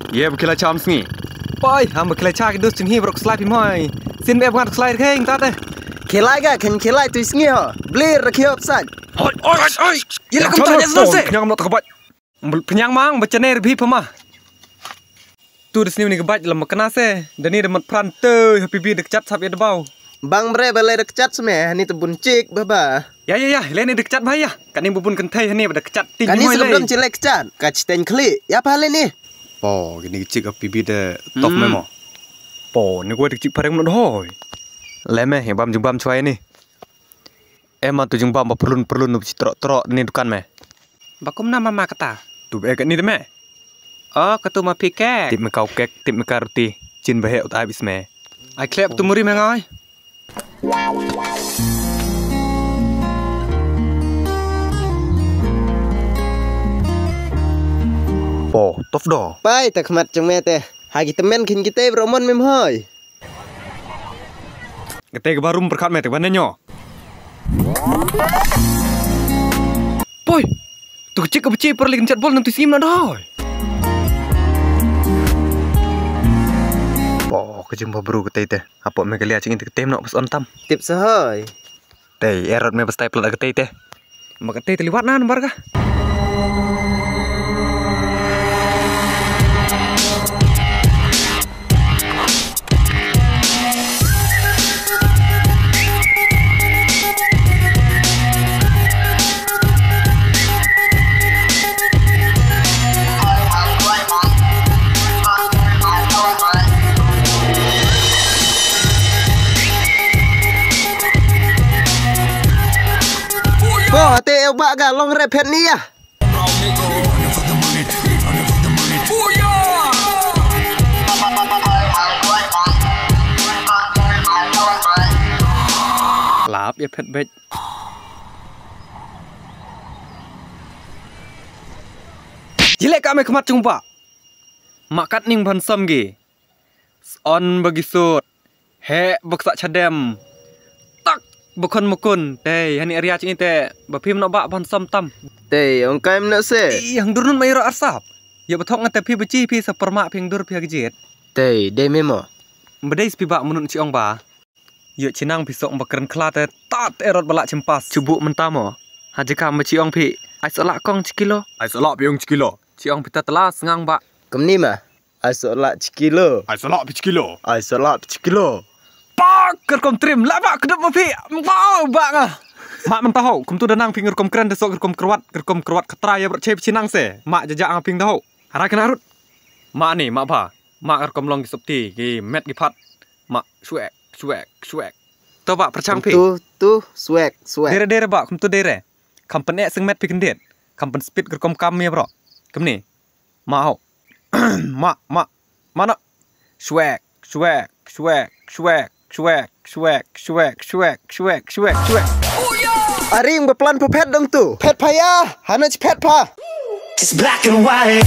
Ye berkila chance ni. Boy, ham berkila cha ke dus jeng hi brok slide pimoi. Sin be bukan slide keng tat eh. Khilai ga ken khilai tu sngi ho. Blir rakhi offside. Oi. Ye la kum ta selesai. Penyang not kebat. Penyang mang bacane rebi pemah. Tu di sini ni kebat dalam kena se. Dan ni demat pranter happy bi dekat sap ya debau. Bang bre balai dekat semeh ni tu buncik baba. Ya, lain ni dekat bahaya. Kan ni bubun kentai ni pada kecat tin. Kan ni sebelum jelek kecat. Kacten kli. Ya apa hal ni? Po, gini cik api bi de top memo. Po, ni gua cik pareng not hoi. Leme yang bam jumbam cuai ni. Emang tu jumbam perlun nu trok ni dukan me. Bakum nama mama kata. Tu be kat ni de me. Oh, katu ma pike. Tip me kau kek, tip me karuti. Cin bahe ut habis me. Ai klep tu muri me ngai. Po, tof do. Pai tak mat cengme teh. Hagi temen kin kita bromon mem hoi. Kete ke barum perkat me te banenyo. Boy, tu kecik ke beci perli kencat bol nanti sim na doi. Po, kejumpa baru kete te. Apa me kelia cing te tem nak pas ontam. Tip sehoi. Tei erot me pas tai pelat kete te. Mak kete terliwat nan barga. Boh, hati ubak ga long repet ni ya. Lap ya pet bet. Jelek kami kemat jumpa. Makat ning bansam gi. On bagi sud. He baksak cadem. Bukan mukun, hani area cini te, bapim nak bak bansam tam. Ông kai nak se. Yang durun mayro arsap. Ya betok ngate pi beci pi sepermak ping dur pi gejit. De memo. Bedai pi bak menun ciong ba. Ye cinang pi sok bakeren klat tat erot balak cempas. Cubuk mentamo. Haji kam ciong pi. Ai solak kong cikilo. Ai solak pi ong cikilo. Ciong pi telas ngang bak. Kem ni mah. Ai solak cikilo. Ai solak pi cikilo. Ai solak pi cikilo. Pak kerkom trim labak kedep mapi. Wow bak ah. Mak mentahau kum tu danang finger kom keren desok kerkom kerwat ketra ya bercep cinang se. Mak jajak ngaping tahu. Hara kena arut. Mak ni mak ba. Mak kerkom long kisopti ki met ki pat. Mak suek. Tu bak percang pi. Tu suek. Dere bak kum tu dere. Kampen ek seng met pi kendet. Kampen speed kerkom kam ya bro. Kem ni. Mak hau. Mak. Mana? Suek. Aring berpelan pepet dong tu. Pet payah. Hana pet pa. It's black and white.